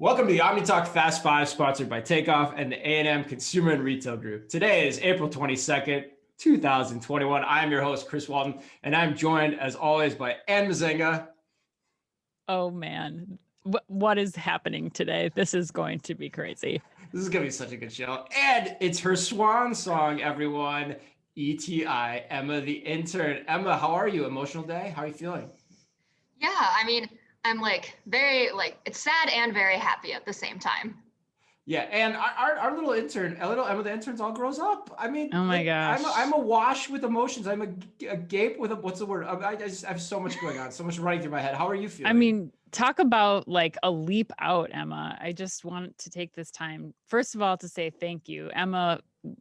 Welcome to the Omni Talk Fast Five, sponsored by Takeoff and the A&M Consumer and Retail Group. Today is April 22nd, 2021. I am your host, Chris Walton, and I'm joined, as always, by Ann Mazenga. Oh, man. What is happening today? This is going to be crazy. This is going to be such a good show. And it's her swan song, everyone. ETI, Emma the Intern. Emma, how are you? Emotional day? How are you feeling? Yeah, I'm it's sad and very happy at the same time. Yeah, and our little intern, little Emma the Intern's all grows up. I mean, oh my gosh, I'm a wash with emotions. I'm a gape with what's the word? I have so much going on, so much running through my head. How are you feeling? I mean, talk about like a leap out, Emma. I just want to take this time, first of all, to say thank you. Emma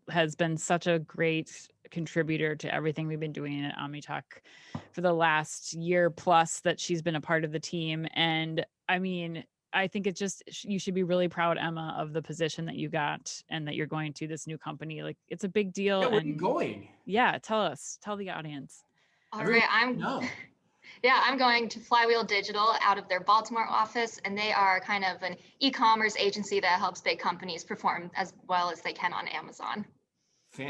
has been such a great contributor to everything we've been doing at Omni Talk for the last year plus that she's been a part of the team. And I mean, I think it's just, you should be really proud, Emma, of the position that you got and that you're going to this new company. Like, it's a big deal. Yeah, where are you going? Yeah, tell the audience. All right, I'm going to Flywheel Digital out of their Baltimore office, and they are kind of an e-commerce agency that helps big companies perform as well as they can on Amazon.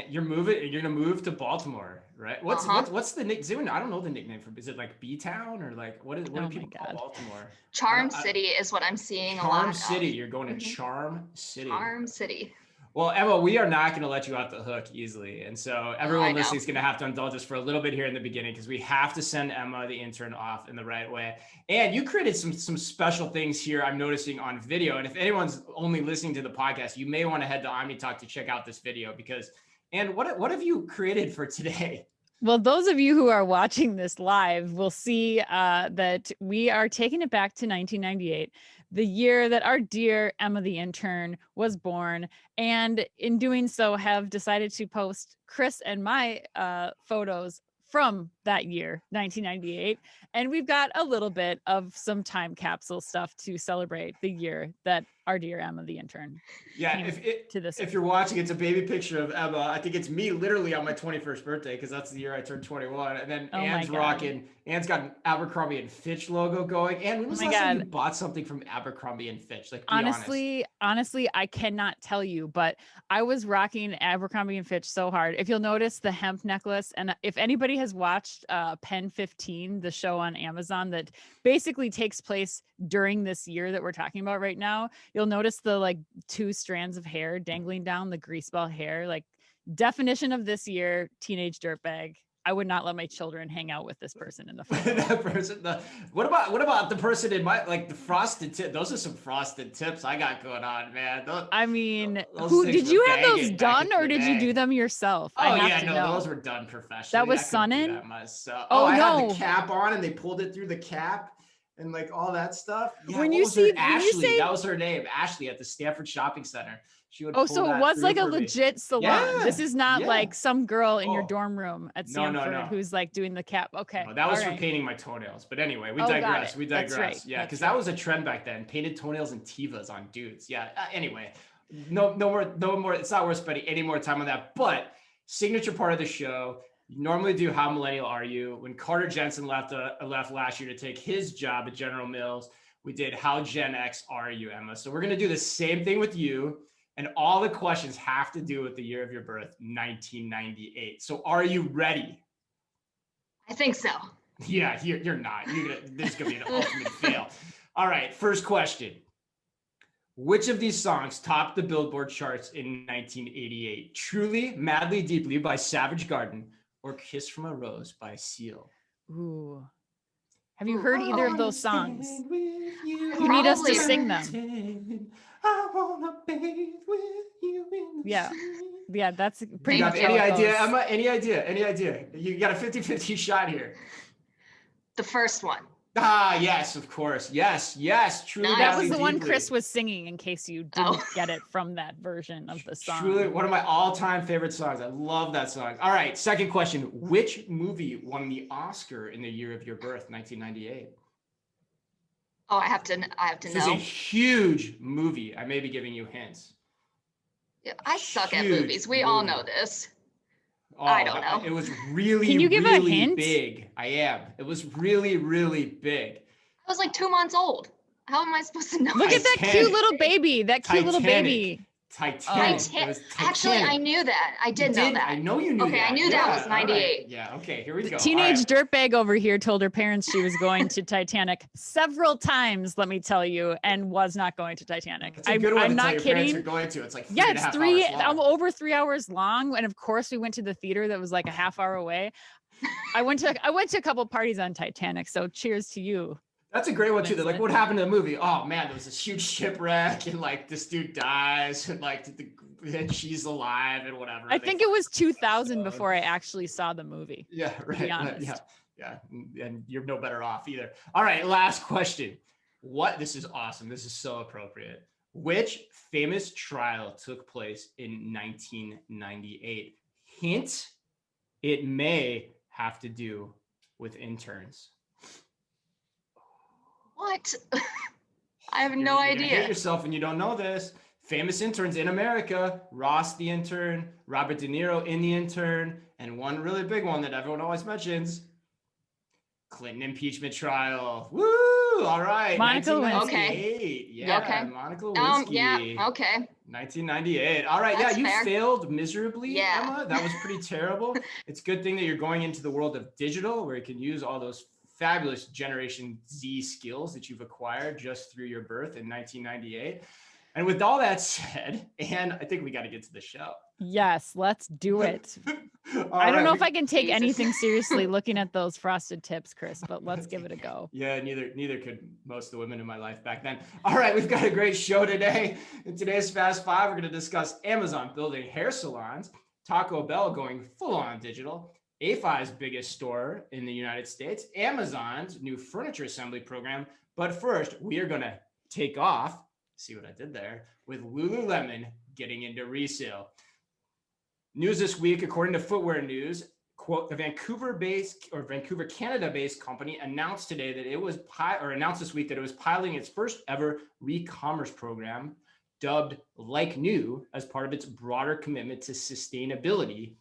You're gonna move to Baltimore, right? What's the nickname? I don't know the nickname for. Is it like B-Town or like what do people call Baltimore? Charm City is what I'm seeing a lot. Charm City. You're going to Charm City. Charm City. Well, Emma, we are not going to let you off the hook easily. And so everyone listening is going to have to indulge us for a little bit here in the beginning because we have to send Emma the Intern off in the right way. And you created some special things here I'm noticing on video. And if anyone's only listening to the podcast, you may want to head to OmniTalk to check out this video because, and what have you created for today? Well, those of you who are watching this live will see that we are taking it back to 1998, the year that our dear Emma the Intern was born. And in doing so, have decided to post Chris and my photos from that year, 1998. And we've got a little bit of some time capsule stuff to celebrate the year that our dear Emma the Intern. Yeah, if you're watching, it's a baby picture of Emma. I think it's me literally on my 21st birthday because that's the year I turned 21. And then Ann's rocking. Ann's got an Abercrombie and Fitch logo going. And when was the last time you bought something from Abercrombie and Fitch? Like, honestly, I cannot tell you, but I was rocking Abercrombie and Fitch so hard. If you'll notice the hemp necklace, and if anybody has watched Pen 15, the show on Amazon that basically takes place during this year that we're talking about right now, you'll notice the like 2 strands of hair dangling down, the greaseball hair, like definition of this year, teenage dirtbag. I would not let my children hang out with this person in the photo. That person. What about the person in my the frosted tip? Those are some frosted tips I got going on, man. Who did you have those done, or did you do them yourself? Oh yeah, no, those were done professionally. That was Sunnin. I had the cap on, and they pulled it through the cap. And like all that stuff. Yeah, Ashley, that was her name, Ashley, at the Stanford Shopping Center. She would. So it was like a legit salon. Yeah, this is not like some girl in your dorm room at Stanford who's like doing the cap. Okay, no, that was for painting my townels. But anyway, we digress. We digress. Right. Yeah, because that was a trend back then. Painted toenails and Tevas on dudes. Yeah. Anyway, no more. It's not worth spending any more time on that. But signature part of the show. You normally do How Millennial Are You? When Carter Jensen left last year to take his job at General Mills, we did How Gen X Are You, Emma? So we're going to do the same thing with you. And all the questions have to do with the year of your birth, 1998. So are you ready? I think so. Yeah, you're not. This is going to be an ultimate fail. All right, first question. Which of these songs topped the Billboard charts in 1988? Truly, Madly, Deeply by Savage Garden, or Kiss from a Rose by Seal? Ooh. Have you heard either of those songs? You need us to sing them. I wanna bathe with you in the Yeah. sea. Yeah, that's pretty much any idea, Emma? Any idea? You got a 50-50 shot here. The first one. Ah, yes, of course. Yes. Truly, that was the deeply. one Chris was singing, in case you didn't get it from that version of the song. Truly, one of my all-time favorite songs. I love that song. All right, second question. Which movie won the Oscar in the year of your birth, 1998? Oh, I have to know. This is a huge movie. I may be giving you hints. Yeah, I suck at movies. We all know this. Oh, I don't know. It was really, Can you give really a hint? big. I am. It was really, really big. I was like 2 months old. How am I supposed to know? Look at that cute little baby. That cute little baby. Titanic. Actually, I knew that. I did know that. I know you knew that. Okay, I knew that was 98. Right. Yeah, okay, here we go. Teenage dirtbag over here told her parents she was going to Titanic several times, let me tell you, and was not going to Titanic. It's a good one I'm not your kidding. Parents are going to. It's like I'm over 3 hours long. And of course we went to the theater that was like a half hour away. I went to a couple parties on Titanic. So cheers to you. That's a great one too. They're like, what happened to the movie? Oh man, there was this huge shipwreck and like this dude dies and like and she's alive and whatever. I think it was 2000 before I actually saw the movie. Yeah, right. To be honest. Yeah. And you're no better off either. All right, last question. This is awesome. This is so appropriate. Which famous trial took place in 1998? Hint, it may have to do with interns. What? I have no idea. You hate yourself when you don't know this. Famous interns in America: Ross the Intern, Robert De Niro in The Intern, and one really big one that everyone always mentions: Clinton impeachment trial. Woo! All right. Monica Lewinsky. Okay. Yeah. Okay. Monica Lewinsky. Yeah. Okay. 1998. All right. That's you fair. failed miserably, Yeah. Emma. That was pretty terrible. It's a good thing that you're going into the world of digital, where you can use all those fabulous Generation Z skills that you've acquired just through your birth in 1998. And with all that said, and I think we got to get to the show. Yes, let's do it. I don't know if I can take anything seriously looking at those frosted tips, Chris, but let's give it a go. Yeah, neither could most of the women in my life back then. All right, we've got a great show today. In today's Fast Five, we're going to discuss Amazon building hair salons, Taco Bell going full on digital, AiFi's biggest store in the United States, Amazon's new furniture assembly program. But first, we are going to take off, see what I did there, with Lululemon getting into resale. News this week, according to Footwear News, quote, the Vancouver, Canada-based company announced today that it was announced this week that it was piloting its first ever re-commerce program, dubbed Like New, as part of its broader commitment to sustainability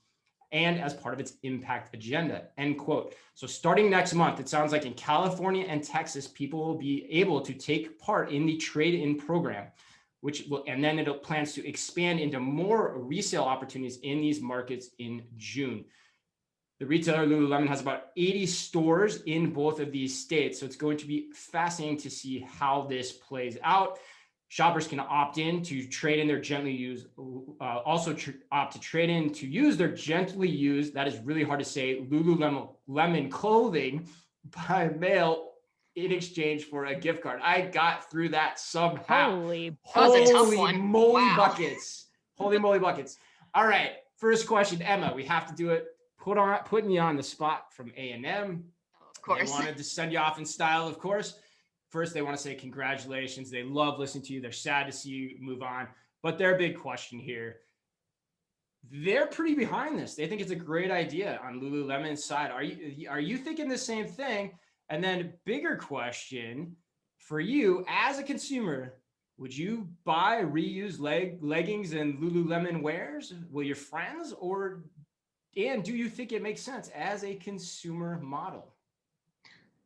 and as part of its impact agenda, end quote. So starting next month, it sounds like in California and Texas, people will be able to take part in the trade-in program, and then it plans to expand into more resale opportunities in these markets in June. The retailer Lululemon has about 80 stores in both of these states, so it's going to be fascinating to see how this plays out. Shoppers can opt in to trade in their gently used, opt to trade in to use their gently used, that is really hard to say, Lululemon clothing by mail in exchange for a gift card. I got through that somehow. Holy moly buckets. Holy moly buckets. All right, first question, Emma, we have to do it. Putting you on the spot from A&M. Of course. They wanted to send you off in style, of course. First, they want to say congratulations. They love listening to you. They're sad to see you move on. But their big question here, they're pretty behind this. They think it's a great idea on Lululemon's side. Are you thinking the same thing? And then bigger question for you as a consumer, would you buy reused leggings and Lululemon wears? Will your friends and do you think it makes sense as a consumer model?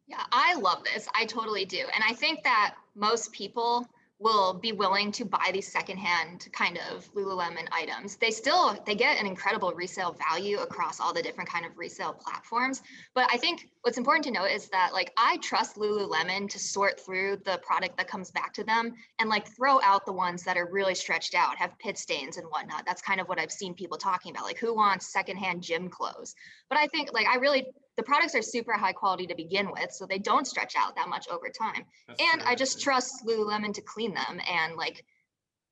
Yeah, I love this. I totally do. And I think that most people will be willing to buy these secondhand kind of Lululemon items. They get an incredible resale value across all the different kind of resale platforms. But I think what's important to note is that I trust Lululemon to sort through the product that comes back to them and throw out the ones that are really stretched out, have pit stains and whatnot. That's kind of what I've seen people talking about, who wants secondhand gym clothes. But I think the products are super high quality to begin with, so they don't stretch out that much over time. I just trust Lululemon to clean them and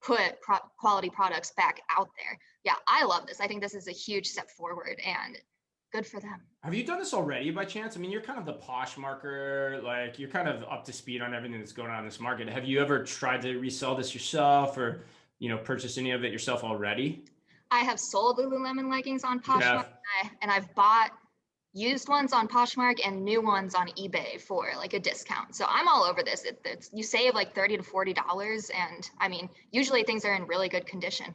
put quality products back out there. Yeah, I love this. I think this is a huge step forward and good for them. Have you done this already by chance? I mean, you're kind of the Poshmarker, you're kind of up to speed on everything that's going on in this market. Have you ever tried to resell this yourself or, purchase any of it yourself already? I have sold Lululemon leggings on Poshmark and I've bought used ones on Poshmark and new ones on eBay for a discount. So I'm all over this. You save $30 to $40. And I mean, usually things are in really good condition.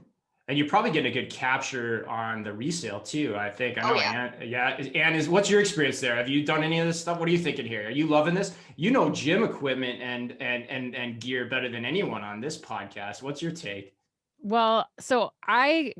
And you're probably getting a good capture on the resale too. I think. I know. Yeah. Anne, what's your experience there? Have you done any of this stuff? What are you thinking here? Are you loving this? You know, gym equipment and gear better than anyone on this podcast. What's your take? Well, so I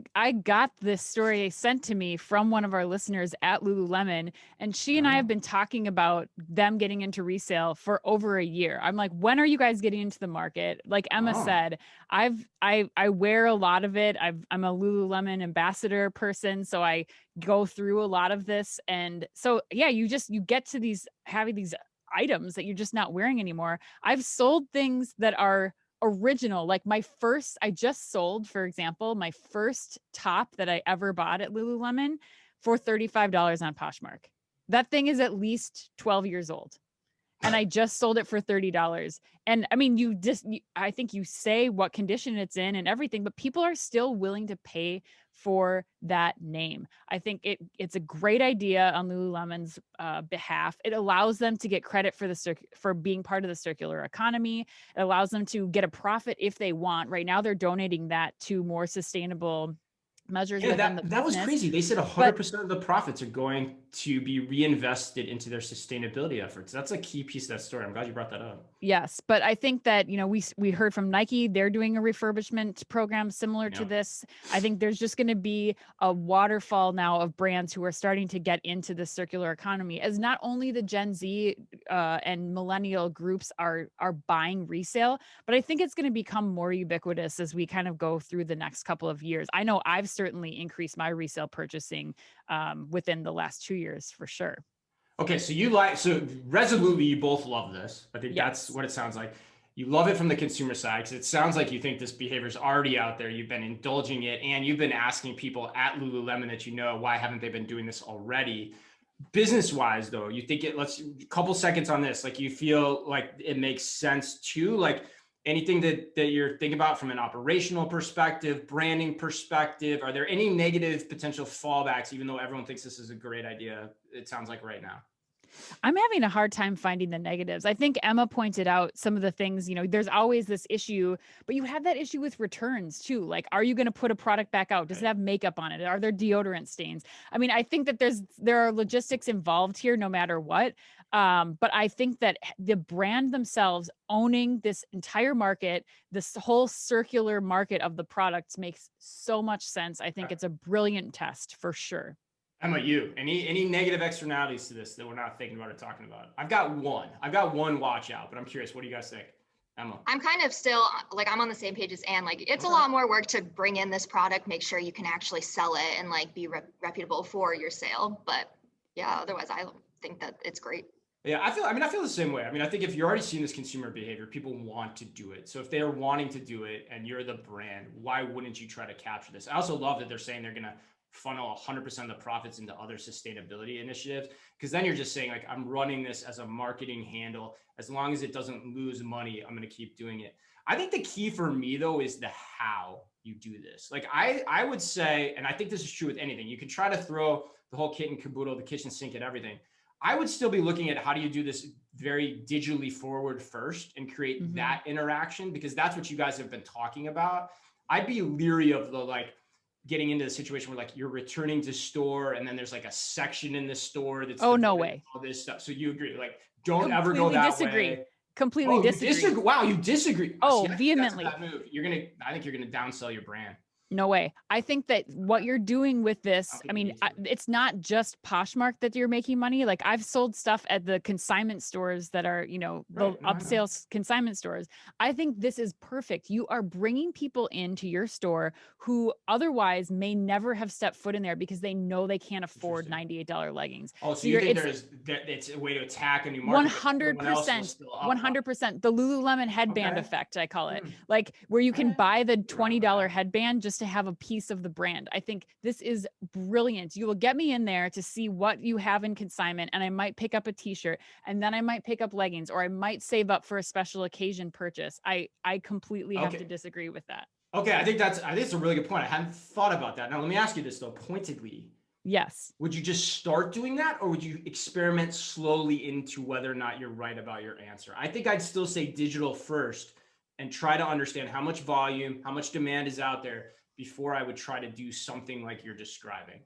got this story sent to me from one of our listeners at Lululemon, and she and I have been talking about them getting into resale for over a year. I'm like, when are you guys getting into the market? Like Emma said, I wear a lot of it. I'm a Lululemon ambassador person, so I go through a lot of this. And so yeah, you get to having these items that you're just not wearing anymore. I've sold things that are original. Like I just sold, for example, my first top that I ever bought at Lululemon for $35 on Poshmark. That thing is at least 12 years old. And I just sold it for $30. And I mean, I think you say what condition it's in and everything, but people are still willing to pay for that name. I think it's a great idea on Lululemon's behalf. It allows them to get credit for being part of the circular economy. It allows them to get a profit if they want. Right now, they're donating that to more sustainable measures. Yeah, that was crazy. They said 100% of the profits are going to be reinvested into their sustainability efforts. That's a key piece of that story. I'm glad you brought that up. Yes, but I think that, we heard from Nike, they're doing a refurbishment program similar to this. I think there's just going to be a waterfall now of brands who are starting to get into the circular economy, as not only the Gen Z and millennial groups are buying resale, but I think it's going to become more ubiquitous as we kind of go through the next couple of years. I know I've certainly increased my resale purchasing within the last 2 years for sure. Okay, so resolutely, you both love this. I think that's what it sounds like. You love it from the consumer side because it sounds like you think this behavior is already out there. You've been indulging it, and you've been asking people at Lululemon that why haven't they been doing this already? Business-wise, though, you think let's a couple seconds on this. Like, you feel like it makes sense too? Like, anything that you're thinking about from an operational perspective, branding perspective? Are there any negative potential fallbacks, even though everyone thinks this is a great idea? It sounds like right now. I'm having a hard time finding the negatives. I think Emma pointed out some of the things, there's always this issue, but you have that issue with returns too. Like, are you going to put a product back out? Does it have makeup on it? Are there deodorant stains? I mean, I think that there are logistics involved here no matter what. But I think that the brand themselves owning this entire market, this whole circular market of the products makes so much sense. I think it's a brilliant test for sure. Emma, any negative externalities to this that we're not thinking about or talking about? I've got one watch out, but I'm curious. What do you guys think? Emma? I'm kind of still I'm on the same page as Anne. Like, it's a lot more work to bring in this product, make sure you can actually sell it and be reputable for your sale. But yeah, otherwise I think that it's great. Yeah, I feel the same way. I mean, I think if you're already seeing this consumer behavior, people want to do it. So if they're wanting to do it and you're the brand, why wouldn't you try to capture this? I also love that they're saying they're going to funnel 100% of the profits into other sustainability initiatives, because then you're just saying, like, I'm running this as a marketing handle. As long as it doesn't lose money, I'm going to keep doing it. I think the key for me, though, is the how you do this. Like, I would say, and I think this is true with anything, you can try to throw the whole kit and caboodle, the kitchen sink at everything. I would still be looking at how do you do this very digitally forward first and create that interaction, because that's what you guys have been talking about. I'd be leery of the getting into the situation where you're returning to store and then there's a section in the store that's no way all this stuff. So you agree, don't ever go that way. Completely disagree. Wow, you disagree. Oh, vehemently. I think you're gonna downsell your brand. No way. I think that what you're doing with this, it's not just Poshmark that you're making money. Like, I've sold stuff at the consignment stores that are, the upsales consignment stores. I think this is perfect. You are bringing people into your store who otherwise may never have stepped foot in there because they know they can't afford $98 leggings. Oh, so you think it's a way to attack a new market? 100%. 100%. The Lululemon headband effect, I call it. Where you can buy the $20 headband just to have a piece of the brand. I think this is brilliant. You will get me in there to see what you have in consignment, and I might pick up a t-shirt, and then I might pick up leggings, or I might save up for a special occasion purchase. I completely have to disagree with that. Okay, I think it's a really good point. I hadn't thought about that. Now let me ask you this though, pointedly. Yes. Would you just start doing that, or would you experiment slowly into whether or not you're right about your answer? I think I'd still say digital first and try to understand how much volume, how much demand is out there. before I would try to do something like you're describing?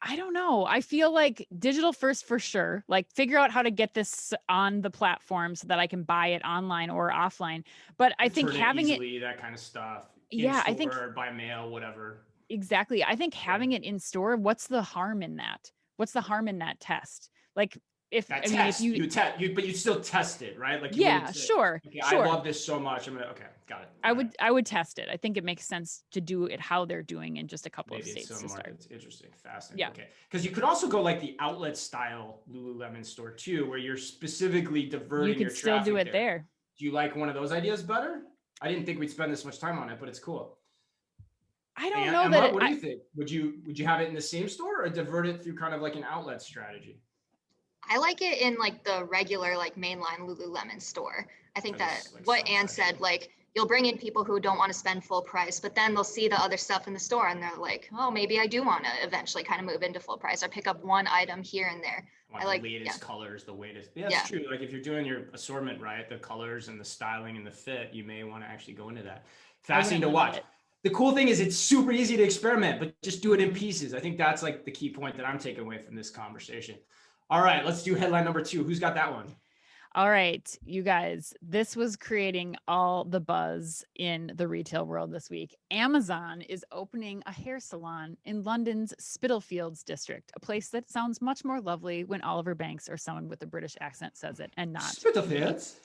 I don't know. I feel like digital first for sure. Like figure out how to get this on the platform so that I can buy it online or offline. But I think having easily, that kind of stuff. Yeah, I think by mail, whatever. Exactly. I think having it in store, what's the harm in that? What's the harm in that test? Like if but you still test it, right? Like sure. Okay, sure. I love this so much. Okay, got it. I would test it. I think it makes sense to do it how they're doing in just a couple of states to start. It's interesting, fascinating. Yeah. Okay, because you could also go like the outlet style Lululemon store too, where you're specifically diverting. You can still do it there. Do you like one of those ideas better? I didn't think we'd spend this much time on it, but it's cool. I don't know that. What do you think? Would you have it in the same store or divert it through kind of like an outlet strategy? I like it in like the regular like mainline Lululemon store. I think that like what Anne said, like you'll bring in people who don't want to spend full price, but then they'll see the other stuff in the store and they're like, oh, maybe I do want to eventually kind of move into full price or pick up one item here and there. I like the latest colors, the latest. Yeah, it's true. Like if you're doing your assortment right, the colors and the styling and the fit, you may want to actually go into that. Fascinating to watch. The cool thing is it's super easy to experiment, but just do it in pieces. I think that's like the key point that I'm taking away from this conversation. All right, let's do headline number 2. Who's got that one? All right, you guys, this was creating all the buzz in the retail world this week. Amazon is opening a hair salon in London's Spitalfields district, a place that sounds much more lovely when Oliver Banks or someone with a British accent says it and not Spitalfields.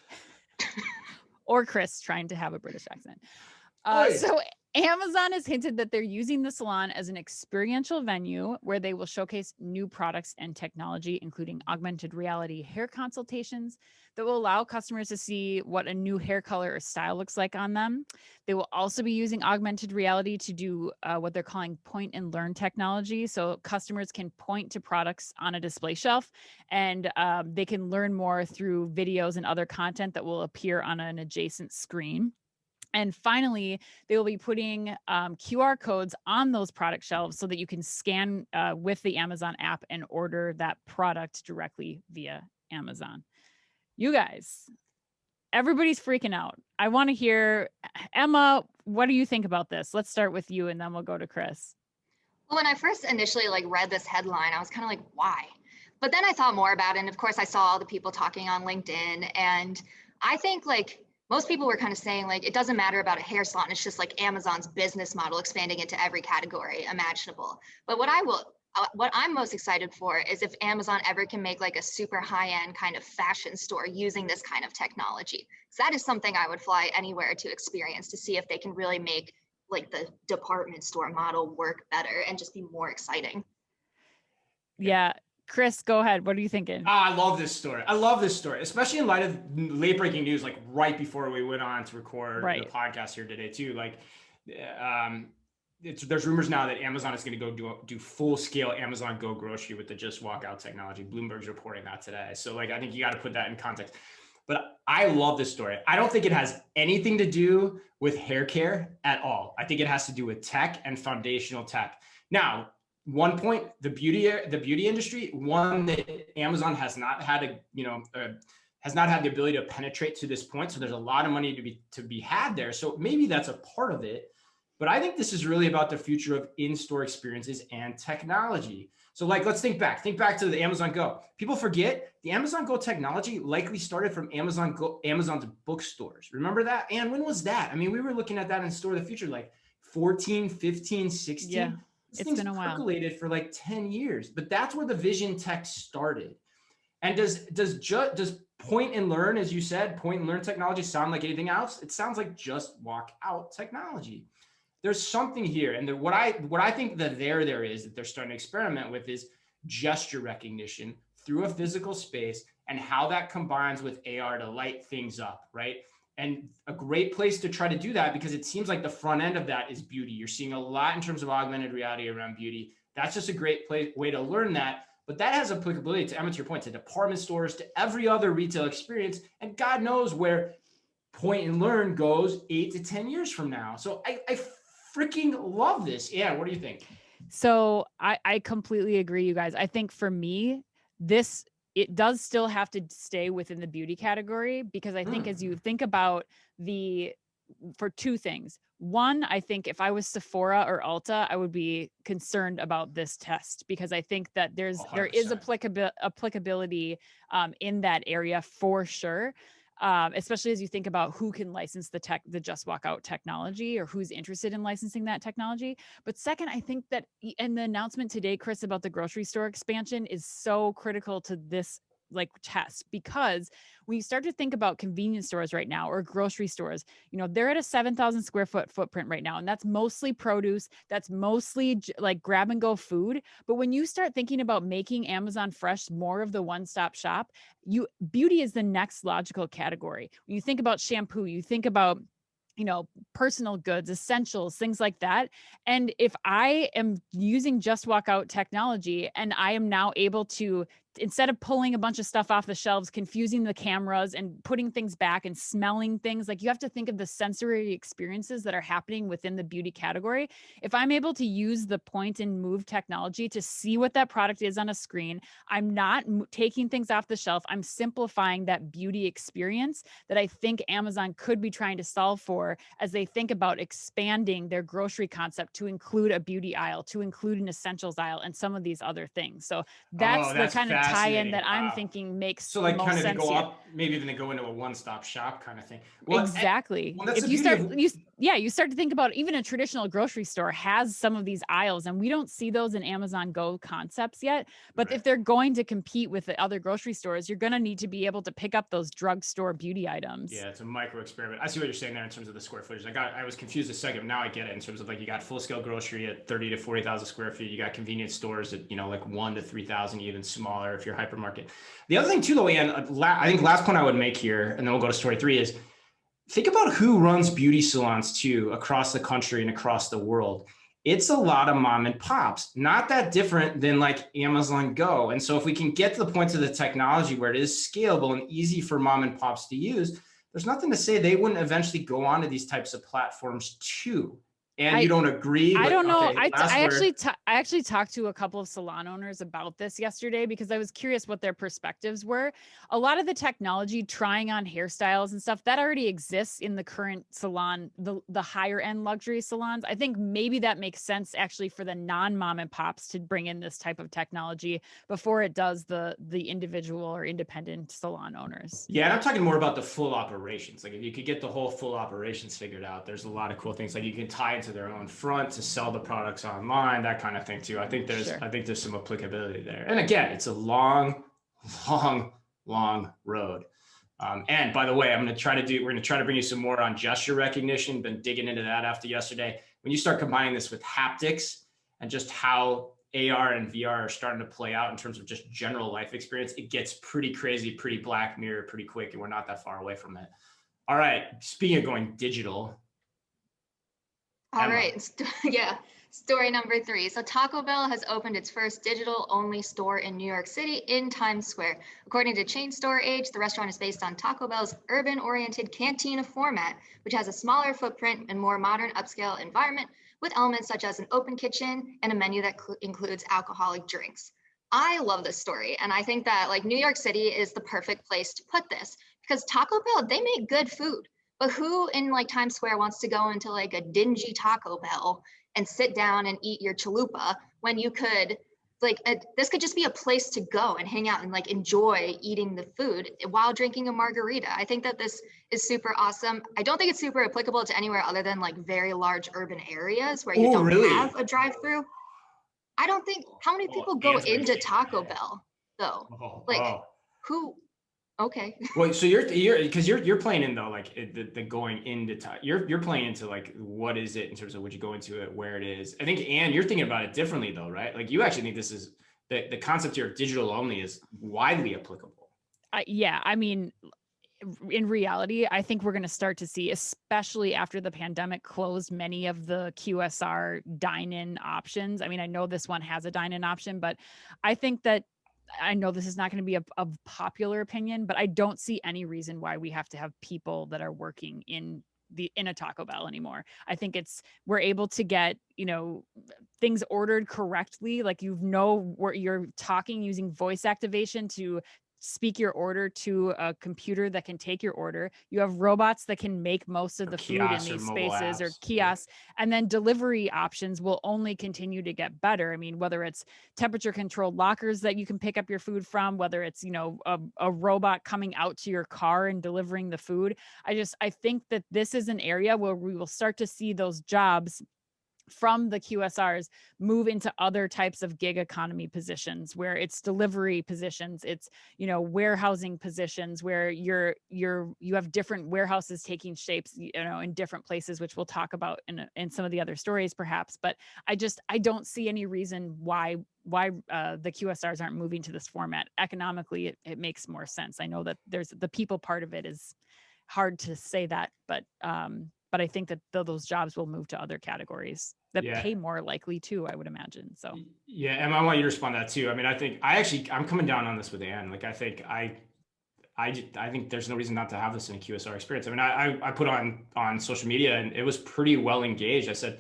Or Chris trying to have a British accent. So Amazon has hinted that they're using the salon as an experiential venue where they will showcase new products and technology, including augmented reality hair consultations that will allow customers to see what a new hair color or style looks like on them. They will also be using augmented reality to do what they're calling point and learn technology. So customers can point to products on a display shelf and they can learn more through videos and other content that will appear on an adjacent screen. And finally, they will be putting QR codes on those product shelves so that you can scan with the Amazon app and order that product directly via Amazon. You guys, everybody's freaking out. I want to hear, Emma, what do you think about this? Let's start with you and then we'll go to Chris. Well, when I first initially read this headline, I was kind of like, why? But then I thought more about it. And of course, I saw all the people talking on LinkedIn. And I think most people were kind of saying it doesn't matter about a hair salon. It's just Amazon's business model expanding into every category imaginable. But what I'm most excited for is if Amazon ever can make a super high-end kind of fashion store using this kind of technology. So that is something I would fly anywhere to experience to see if they can really make the department store model work better and just be more exciting. Yeah. Chris, go ahead. What are you thinking? I love this story. Especially in light of late breaking news, right before we went on to record the podcast here today too. There's rumors now that Amazon is going to go do full scale Amazon Go grocery with the just walk out technology. Bloomberg's reporting that today. So I think you got to put that in context. But I love this story. I don't think it has anything to do with hair care at all. I think it has to do with tech and foundational tech. Now, one point, the beauty industry, one that Amazon has not had the ability to penetrate to this point. So there's a lot of money to be had there. So maybe that's a part of it. But I think this is really about the future of in-store experiences and technology. So let's think back to the Amazon Go. People forget the Amazon Go technology likely started from Amazon's bookstores. Remember that? And when was that? I mean, we were looking at that in Store of the Future, 14, 15, 16. Yeah. It's been a while. Percolated for 10 years, but that's where the vision tech started. And does point and learn, as you said, point and learn technology sound like anything else? It sounds like just walk out technology. There's something here. And what I think that there is that they're starting to experiment with is gesture recognition through a physical space and how that combines with AR to light things up, right? And a great place to try to do that, because it seems like the front end of that is beauty. You're seeing a lot in terms of augmented reality around beauty. That's just a great way to learn that. But that has applicability to, Emma, to your point, to department stores, to every other retail experience. And God knows where point and learn goes 8 to 10 years from now. So I freaking love this. Yeah, what do you think? So I completely agree, you guys. I think for me, it does still have to stay within the beauty category, because I think as you think about the for two things. One, I think if I was Sephora or Ulta, I would be concerned about this test, because I think that there is 100%. applicability in that area for sure. Especially as you think about who can license the Just Walk Out technology, or who's interested in licensing that technology. But second, I think that, and the announcement today, Chris, about the grocery store expansion is so critical to this like test, because when you start to think about convenience stores right now, or grocery stores, they're at a 7,000 square foot footprint right now. And that's mostly produce. That's mostly like grab and go food. But when you start thinking about making Amazon Fresh more of the one-stop shop, beauty is the next logical category. When you think about shampoo, you think about personal goods, essentials, things like that. And if I am using Just Walk Out technology, and I am now able to, instead of pulling a bunch of stuff off the shelves, confusing the cameras and putting things back and smelling things, like you have to think of the sensory experiences that are happening within the beauty category. If I'm able to use the point and move technology to see what that product is on a screen, I'm not taking things off the shelf. I'm simplifying that beauty experience that I think Amazon could be trying to solve for as they think about expanding their grocery concept to include a beauty aisle, to include an essentials aisle, and some of these other things. So that's the kind of tie-in that I'm thinking makes so like most kind of sense to go here. up, maybe even to go into a one-stop shop kind of thing. Well, exactly. Well, if you start to think about, even a traditional grocery store has some of these aisles, and we don't see those in Amazon Go concepts yet. But if they're going to compete with the other grocery stores, you're going to need to be able to pick up those drugstore beauty items. Yeah, it's a micro experiment. I see what you're saying there in terms of the square footage. I was confused a second. Now I get it in terms of like you got full scale grocery at 30 to 40,000 square feet. You got convenience stores at like 1 to 3,000, even smaller if you're hypermarket. The other thing too, though, Anne, I think last point I would make here, and then we'll go to story 3, is think about who runs beauty salons too across the country and across the world. It's a lot of mom and pops, not that different than like Amazon Go. And so if we can get to the point of the technology where it is scalable and easy for mom and pops to use, there's nothing to say they wouldn't eventually go onto these types of platforms too. And you don't agree? I don't know. Okay, I actually talked to a couple of salon owners about this yesterday, because I was curious what their perspectives were. A lot of the technology, trying on hairstyles and stuff, that already exists in the current salon, the higher end luxury salons. I think maybe that makes sense actually for the non-mom and pops to bring in this type of technology before it does the individual or independent salon owners. Yeah, and I'm talking more about the full operations. Like if you could get the whole full operations figured out, there's a lot of cool things. Like you can tie into their own front to sell the products online, that kind of thing too. I think there's some applicability there. And again, it's a long road. And by the way, we're going to try to bring you some more on gesture recognition. Been digging into that after yesterday. When you start combining this with haptics and just how AR and VR are starting to play out in terms of just general life experience, it gets pretty crazy, pretty Black Mirror, pretty quick, and we're not that far away from it. All right, speaking of going digital. All right. Yeah. Story number 3. So Taco Bell has opened its first digital-only store in New York City in Times Square. According to Chain Store Age, the restaurant is based on Taco Bell's urban-oriented cantina format, which has a smaller footprint and more modern upscale environment with elements such as an open kitchen and a menu that includes alcoholic drinks. I love this story, and I think that like New York City is the perfect place to put this, because Taco Bell, they make good food. But who in like Times Square wants to go into like a dingy Taco Bell and sit down and eat your chalupa when you could this could just be a place to go and hang out and like enjoy eating the food while drinking a margarita. I think that this is super awesome. I don't think it's super applicable to anywhere other than like very large urban areas where you don't have a drive-through. I don't think, how many people go into Taco Bell though? Who? Okay. Well, so you're playing in though, like the going into you're playing into like what is it in terms of what you go into it, where it is. I think, Anne, you're thinking about it differently though, right? Like you actually think this is the concept here of digital only is widely applicable. Yeah, I mean, in reality, I think we're going to start to see, especially after the pandemic closed many of the QSR dine-in options. I mean, I know this one has a dine-in option, but I think that, I know this is not going to be a popular opinion, but I don't see any reason why we have to have people that are working in a Taco Bell anymore. I think we're able to get, things ordered correctly. Like, where you're talking using voice activation to speak your order to a computer that can take your order. You have robots that can make most of the food in these spaces, or kiosks, and then delivery options will only continue to get better. I mean, whether it's temperature controlled lockers that you can pick up your food from, whether it's, you know, a robot coming out to your car and delivering the food. I think that this is an area where we will start to see those jobs from the QSRs move into other types of gig economy positions, where it's delivery positions, it's, you know, warehousing positions, where you have different warehouses taking shapes, you know, in different places, which we'll talk about in some of the other stories perhaps. But I don't see any reason why the QSRs aren't moving to this format. Economically, it makes more sense. I know that there's the people part of it is hard to say that, but I think that those jobs will move to other categories that pay more, likely too, I would imagine. So yeah, Emma, I want you to respond to that too. I mean, I think I'm coming down on this with Anne. Like, I think there's no reason not to have this in a QSR experience. I mean, I put on social media, and it was pretty well engaged. I said,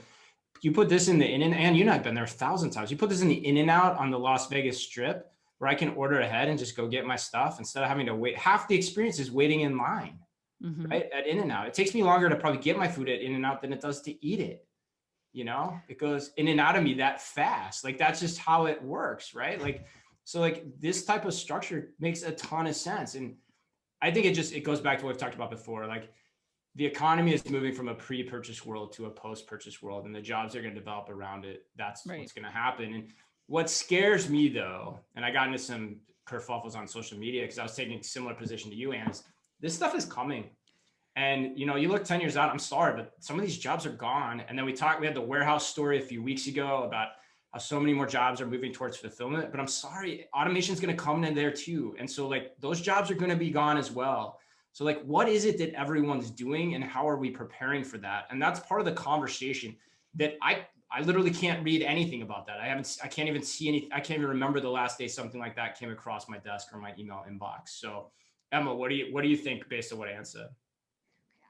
you put this in the and you and I've been there 1,000 times. You put this in the In-N-Out on the Las Vegas Strip, where I can order ahead and just go get my stuff instead of having to wait. Half the experience is waiting in line. Mm-hmm. Right, at In-N-Out. It takes me longer to probably get my food at In-N-Out than it does to eat it. You know, it goes in and out of me that fast. Like, that's just how it works, right? Like, so like this type of structure makes a ton of sense. And I think it goes back to what we've talked about before. Like, the economy is moving from a pre-purchase world to a post-purchase world, and the jobs are going to develop around it. That's right. What's going to happen. And what scares me though, and I got into some kerfuffles on social media because I was taking a similar position to you, Anne, is this stuff is coming. And, you know, you look 10 years out, I'm sorry, but some of these jobs are gone. And then we had the warehouse story a few weeks ago about how so many more jobs are moving towards fulfillment, but I'm sorry, automation is going to come in there too. And so like those jobs are going to be gone as well. So like, what is it that everyone's doing and how are we preparing for that? And that's part of the conversation that I literally can't read anything about that. I can't even see any, I can't even remember the last day something like that came across my desk or my email inbox. So Emma, what do you think based on what Anne said?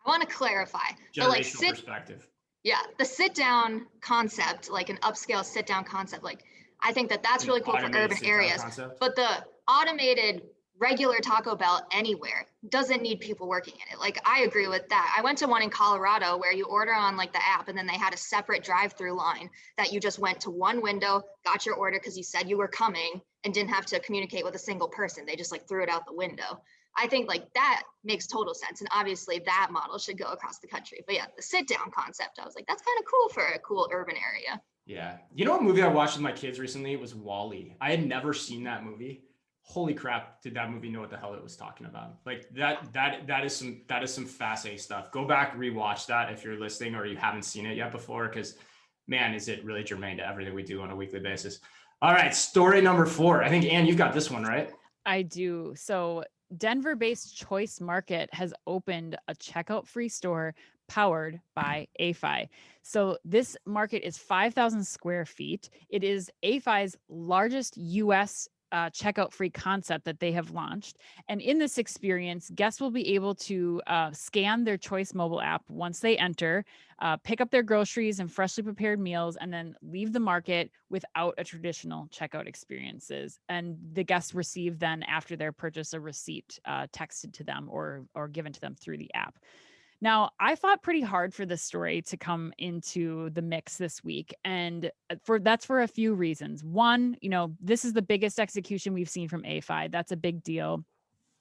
I want to clarify. Generational perspective. Yeah, the sit down concept, like an upscale sit down concept, like I think that's really cool for urban areas. But the automated regular Taco Bell anywhere doesn't need people working in it. Like, I agree with that. I went to one in Colorado where you order on like the app, and then they had a separate drive-through line that you just went to one window, got your order because you said you were coming, and didn't have to communicate with a single person. They just like threw it out the window. I think like that makes total sense. And obviously that model should go across the country. But yeah, the sit down concept, I was like, that's kind of cool for a cool urban area. Yeah. You know what movie I watched with my kids recently? It was WALL-E. I had never seen that movie. Holy crap, did that movie know what the hell it was talking about? Like that is some fast A stuff. Go back, rewatch that if you're listening or you haven't seen it yet before, because man, is it really germane to everything we do on a weekly basis. All right, story number 4. I think, Anne, you've got this one, right? I do. So Denver-based Choice Market has opened a checkout-free store powered by AiFi. So this market is 5,000 square feet. It is AiFi's largest U.S. Checkout-free concept that they have launched. And in this experience, guests will be able to scan their Choice mobile app once they enter, pick up their groceries and freshly prepared meals, and then leave the market without a traditional checkout experiences. And the guests receive then, after their purchase, a receipt texted to them or given to them through the app. Now, I fought pretty hard for this story to come into the mix this week, and that's for a few reasons. One, you know, this is the biggest execution we've seen from AiFi. That's a big deal.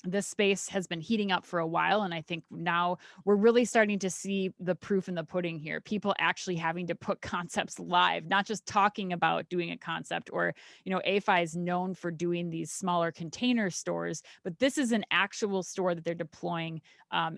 This space has been heating up for a while, and I think now we're really starting to see the proof in the pudding here. People actually having to put concepts live, not just talking about doing a concept. Or, you know, AiFi is known for doing these smaller container stores, but this is an actual store that they're deploying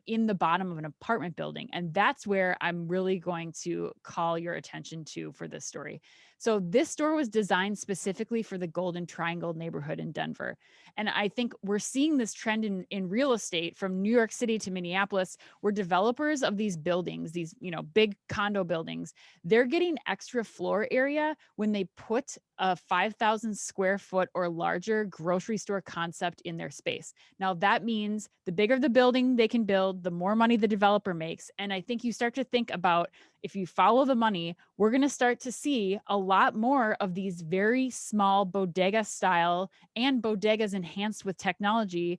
in the bottom of an apartment building. And that's where I'm really going to call your attention to for this story. So this store was designed specifically for the Golden Triangle neighborhood in Denver. And I think we're seeing this trend in real estate from New York City to Minneapolis, where developers of these buildings, these, you know, big condo buildings, they're getting extra floor area when they put a 5,000 square foot or larger grocery store concept in their space. Now that means the bigger the building they can build, the more money the developer makes. And I think you start to think about if you follow the money, we're going to start to see a lot more of these very small bodega style and bodegas enhanced with technology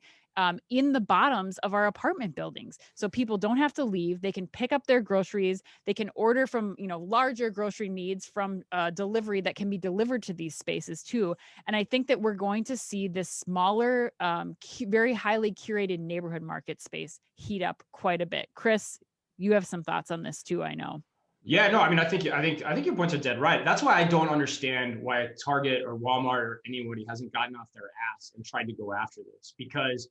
in the bottoms of our apartment buildings. So people don't have to leave. They can pick up their groceries. They can order from, larger grocery needs from delivery that can be delivered to these spaces too. And I think that we're going to see this smaller, very highly curated neighborhood market space heat up quite a bit. Chris, you have some thoughts on this too, I know. Yeah, no, I mean, I think your points are dead right. That's why I don't understand why Target or Walmart or anybody hasn't gotten off their ass and tried to go after this, because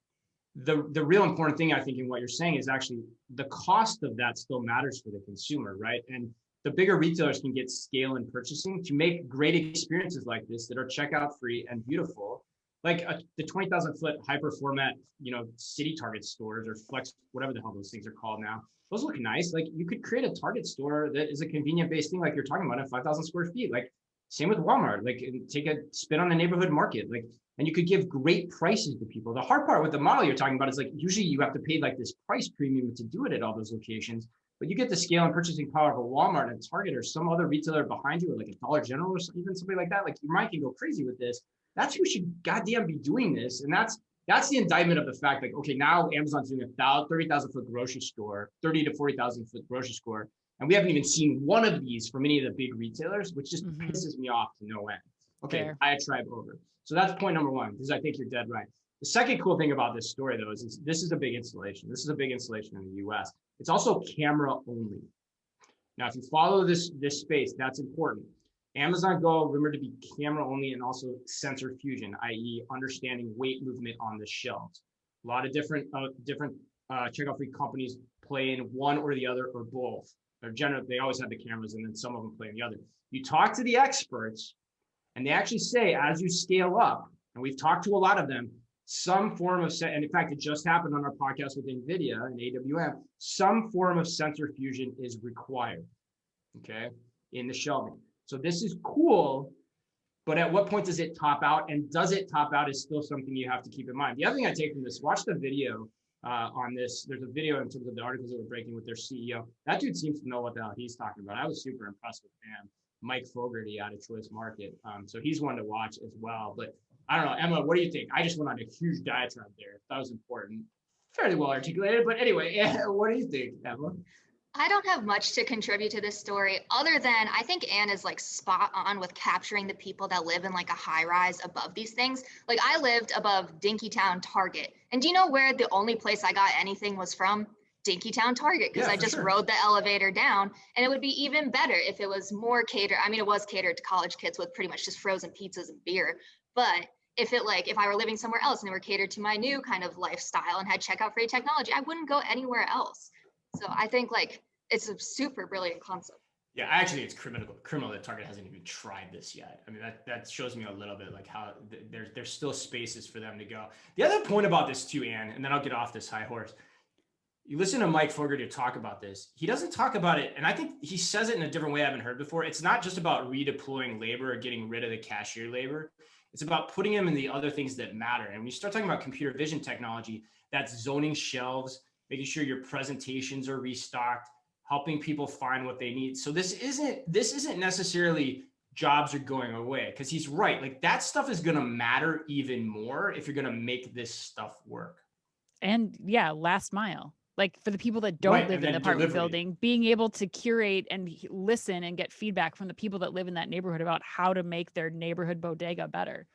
the real important thing, I think, in what you're saying is actually the cost of that still matters for the consumer, right? And the bigger retailers can get scale in purchasing to make great experiences like this that are checkout free and beautiful, like the 20,000 foot hyper format, city Target stores or flex, whatever the hell those things are called now. Those look nice. Like you could create a Target store that is a convenient based thing, like you're talking about, at 5,000 square feet. Like same with Walmart, like take a spin on the neighborhood market, like, and you could give great prices to people. The hard part with the model you're talking about is like, usually you have to pay like this price premium to do it at all those locations, but you get the scale and purchasing power of a Walmart and Target or some other retailer behind you, or like a Dollar General or even something like that. Like your mind can go crazy with this. That's who should goddamn be doing this. And that's the indictment of the fact, like, okay, now Amazon's doing a 30,000 foot grocery store, 30 to 40,000 foot grocery store. And we haven't even seen one of these from any of the big retailers, which just pisses me off to no end. Okay, diatribe over. So that's point number one, because I think you're dead right. The second cool thing about this story, though, is this is a big installation. This is a big installation in the US. It's also camera only. Now, if you follow this space, that's important. Amazon Go, rumored to be camera only and also sensor fusion, i.e. understanding weight movement on the shelves. A lot of different checkout free companies play in one or the other or both. Or generally, they always have the cameras and then some of them play in the other. You talk to the experts and they actually say, as you scale up, and we've talked to a lot of them, some form of, and in fact, it just happened on our podcast with NVIDIA and AWM, some form of sensor fusion is required, okay, in the shelving. So this is cool, but at what point does it top out? And does it top out is still something you have to keep in mind. The other thing I take from this, watch the video on this. There's a video in terms of the articles that we're breaking with their CEO. That dude seems to know what the hell he's talking about. I was super impressed with him. Mike Fogarty out of Choice Market. So he's one to watch as well. But I don't know, Emma, what do you think? I just went on a huge diatribe there. That was important. Fairly well articulated. But anyway, what do you think, Emma? I don't have much to contribute to this story other than I think Anne is like spot on with capturing the people that live in like a high rise above these things. Like I lived above Dinkytown Target. And do you know where the only place I got anything was from? Dinkytown Target, because I just rode the elevator down, and it would be even better if it was more catered. I mean, it was catered to college kids with pretty much just frozen pizzas and beer. But if I were living somewhere else and they were catered to my new kind of lifestyle and had checkout free technology, I wouldn't go anywhere else. So I think like it's a super brilliant concept. Yeah, actually, it's criminal that Target hasn't even tried this yet. I mean, that shows me a little bit like how there's still spaces for them to go. The other point about this too, Anne, and then I'll get off this high horse. You listen to Mike Fogarty talk about this. He doesn't talk about it, and I think he says it in a different way I haven't heard before. It's not just about redeploying labor or getting rid of the cashier labor. It's about putting them in the other things that matter. And when you start talking about computer vision technology, that's zoning shelves, making sure your presentations are restocked, helping people find what they need. So this isn't necessarily jobs are going away, because he's right. Like that stuff is going to matter even more if you're going to make this stuff work. And yeah, last mile. Like for the people that don't live in the apartment building, being able to curate and listen and get feedback from the people that live in that neighborhood about how to make their neighborhood bodega better.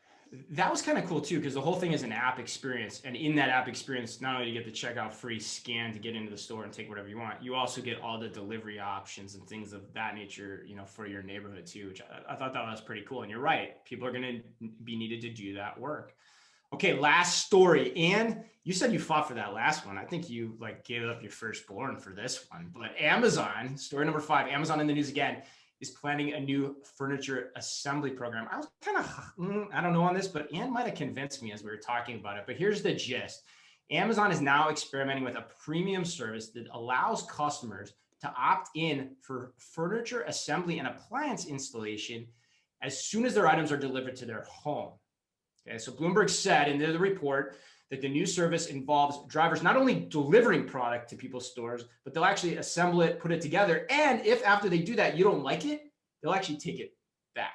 That was kind of cool too, because the whole thing is an app experience. And in that app experience, not only do you get the checkout free scan to get into the store and take whatever you want, you also get all the delivery options and things of that nature, for your neighborhood too, which I thought that was pretty cool. And you're right. People are going to be needed to do that work. Okay, last story. Anne, you said you fought for that last one. I think you gave up your firstborn for this one. But Amazon, story number 5, Amazon in the news again, is planning a new furniture assembly program. I was kind of, I don't know on this, but Anne might have convinced me as we were talking about it. But here's the gist. Amazon is now experimenting with a premium service that allows customers to opt in for furniture assembly and appliance installation as soon as their items are delivered to their home. Okay, so Bloomberg said in the report that the new service involves drivers not only delivering product to people's stores, but they'll actually assemble it, put it together. And if after they do that, you don't like it, they'll actually take it back.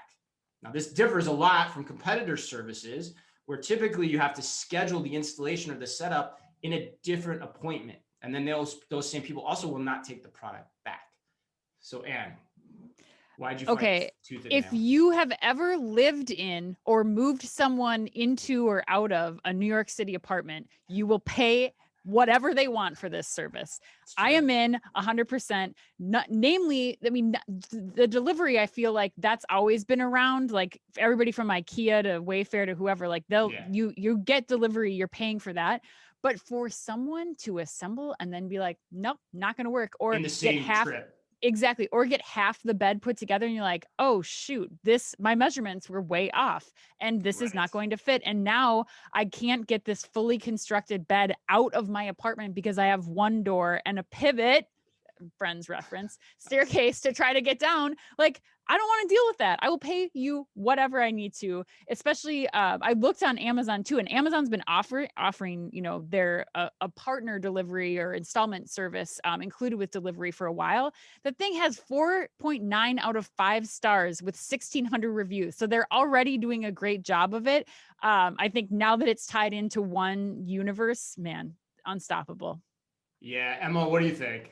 Now, this differs a lot from competitor services, where typically you have to schedule the installation or the setup in a different appointment. And then those same people also will not take the product back. So, Anne, why'd you fight tooth and nail? If you have ever lived in or moved someone into or out of a New York City apartment, you will pay whatever they want for this service. I am in 100%. Namely, I mean, the delivery, I feel like that's always been around. Like everybody from IKEA to Wayfair to whoever, like you get delivery, you're paying for that. But for someone to assemble and then be like, nope, not going to work, or in the same trip. Exactly. Or get half the bed put together and you're like, oh shoot, my measurements were way off and this is not going to fit. And now I can't get this fully constructed bed out of my apartment because I have one door and a pivot, Friends reference, staircase to try to get down. Like, I don't want to deal with that. I will pay you whatever I need to, especially I looked on Amazon too, and Amazon's been offering, you know, their a partner delivery or installment service included with delivery for a while. The thing has 4.9 out of 5 stars with 1,600 reviews. So they're already doing a great job of it. I think now that it's tied into one universe, man, unstoppable. Yeah. Emma, what do you think?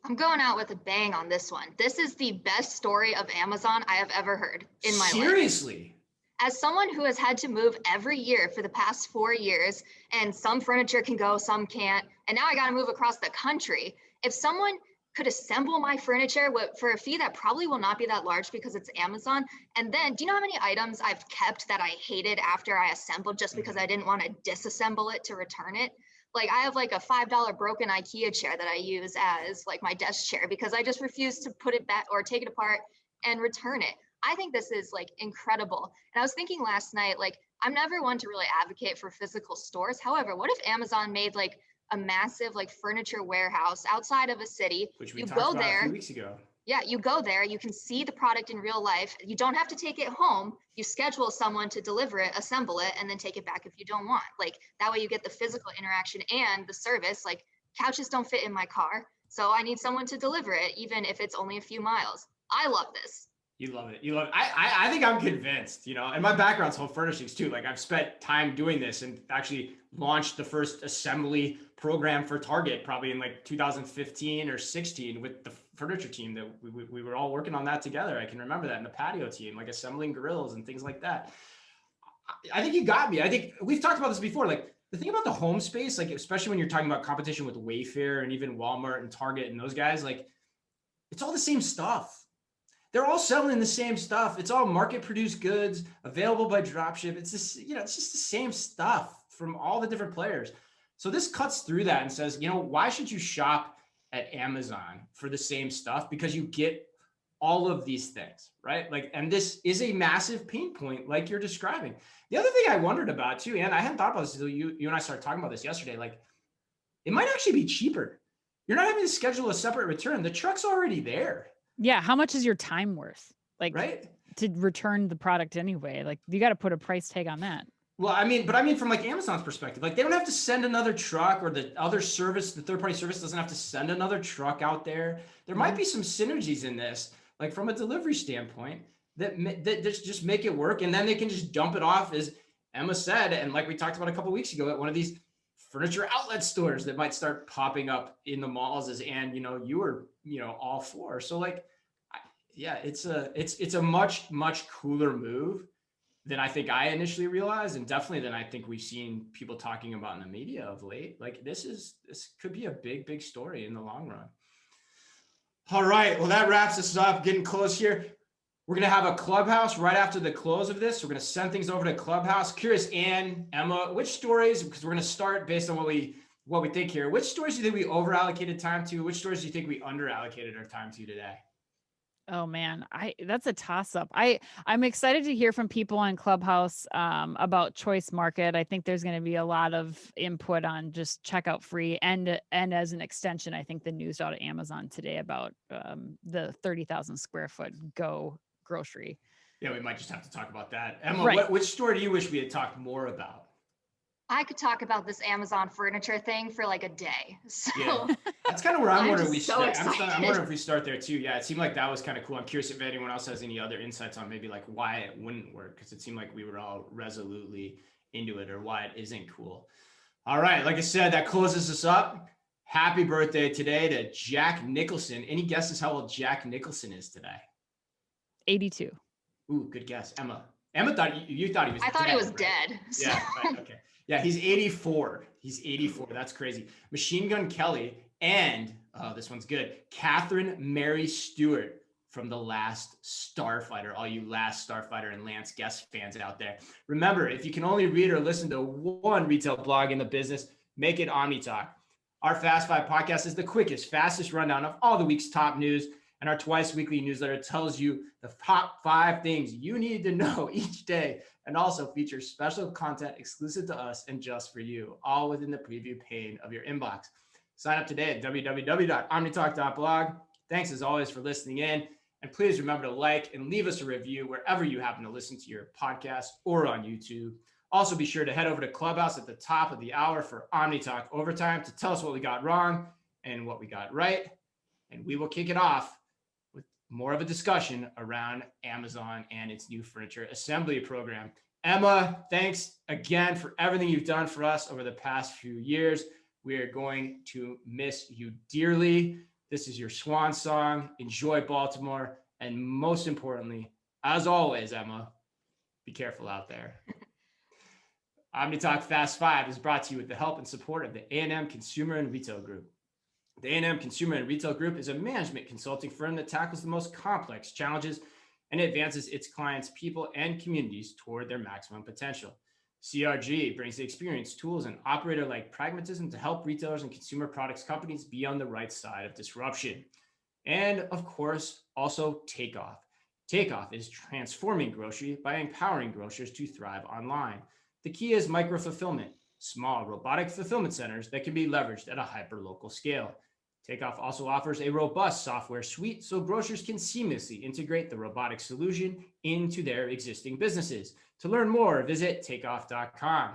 I'm going out with a bang on this one. This is the best story of Amazon I have ever heard in my life. Seriously? As someone who has had to move every year for the past 4 years, and some furniture can go, some can't, and now I got to move across the country. If someone could assemble my furniture for a fee that probably will not be that large because it's Amazon, and then do you know how many items I've kept that I hated after I assembled just because I didn't want to disassemble it to return it? Like I have like a $5 broken IKEA chair that I use as like my desk chair because I just refuse to put it back or take it apart and return it. I think this is like incredible. And I was thinking last night, like I'm never one to really advocate for physical stores. However, what if Amazon made like a massive like furniture warehouse outside of a city? Which we talked about a few weeks ago. Yeah, you go there, you can see the product in real life. You don't have to take it home. You schedule someone to deliver it, assemble it, and then take it back if you don't want. Like that way you get the physical interaction and the service. Like couches don't fit in my car, so I need someone to deliver it, even if it's only a few miles. I love this. You love it. You love it. I think I'm convinced, you know, and my background's home furnishings too. Like I've spent time doing this and actually launched the first assembly program for Target probably in like 2015 or 16 with the furniture team that we were all working on that together. I can remember that, in the patio team, like assembling grills and things like that. I think you got me. I think we've talked about this before. Like the thing about the home space, like especially when you're talking about competition with Wayfair and even Walmart and Target and those guys, like it's all the same stuff. They're all selling the same stuff. It's all market produced goods available by dropship. It's just, you know, it's just the same stuff from all the different players. So this cuts through that and says, you know, why should you shop at Amazon for the same stuff? Because you get all of these things, right? Like, and this is a massive pain point, like you're describing. The other thing I wondered about too, and I hadn't thought about this until you and I started talking about this yesterday, like it might actually be cheaper. You're not having to schedule a separate return. The truck's already there. Yeah. How much is your time worth? Like, right? To return the product anyway. Like you got to put a price tag on that. Well, I mean from like Amazon's perspective, like they don't have to send another truck, or the other service, the third-party service doesn't have to send another truck out there. There might be some synergies in this, like from a delivery standpoint, that just make it work, and then they can just dump it off, as Emma said, and like we talked about a couple of weeks ago, at one of these furniture outlet stores that might start popping up in the malls, as Anne, you know, you were, you know, all for. So like, yeah, it's a much cooler move than I think I initially realized, and definitely than I think we've seen people talking about in the media of late. Like this could be a big story in the long run. All right, well, that wraps us up, getting close here. We're going to have a Clubhouse right after the close of this. We're going to send things over to Clubhouse. Curious, Anne, Emma, which stories, because we're going to start based on what we think here. Which stories do you think we over allocated time to? Which stories do you think we under allocated our time to today? Oh man, that's a toss up. I'm excited to hear from people on Clubhouse about choice market. I think there's going to be a lot of input on just checkout free, and as an extension, I think the news out of Amazon today about the 30,000 square foot Go grocery. Yeah, we might just have to talk about that. Emma, right. Which story do you wish we had talked more about? I could talk about this Amazon furniture thing for like a day. So yeah, that's kind of where I'm wondering we so start. I'm wondering if we start there too. Yeah, it seemed like that was kind of cool. I'm curious if anyone else has any other insights on maybe like why it wouldn't work, because it seemed like we were all resolutely into it, or why it isn't cool. All right, like I said, that closes us up. Happy birthday today to Jack Nicholson. Any guesses how old Jack Nicholson is today? 82. Ooh, good guess, Emma. Emma thought you thought he was. I thought dead, he was right? dead. So. Yeah. Right, okay. Yeah, he's 84. He's 84. That's crazy. Machine Gun Kelly and this one's good. Catherine Mary Stewart from The Last Starfighter. All you Last Starfighter and Lance Guest fans out there. Remember, if you can only read or listen to one retail blog in the business, make it OmniTalk. Our Fast Five podcast is the quickest, fastest rundown of all the week's top news. And our twice weekly newsletter tells you the top 5 things you need to know each day, and also features special content exclusive to us and just for you, all within the preview pane of your inbox. Sign up today at www.omnitalk.blog. Thanks as always for listening in. And please remember to like and leave us a review wherever you happen to listen to your podcast or on YouTube. Also, be sure to head over to Clubhouse at the top of the hour for OmniTalk Overtime to tell us what we got wrong and what we got right. And we will kick it off with more of a discussion around Amazon and its new furniture assembly program. Emma, thanks again for everything you've done for us over the past few years. We are going to miss you dearly. This is your swan song. Enjoy Baltimore. And most importantly, as always, Emma, be careful out there. OmniTalk Fast 5 is brought to you with the help and support of the A&M Consumer and Retail Group. The A&M Consumer and Retail Group is a management consulting firm that tackles the most complex challenges and advances its clients, people, and communities toward their maximum potential. CRG brings the experience, tools, and operator-like pragmatism to help retailers and consumer products companies be on the right side of disruption. And of course, also Takeoff. Takeoff is transforming grocery by empowering grocers to thrive online. The key is micro-fulfillment, small robotic fulfillment centers that can be leveraged at a hyper-local scale. Takeoff also offers a robust software suite so grocers can seamlessly integrate the robotic solution into their existing businesses. To learn more, visit takeoff.com.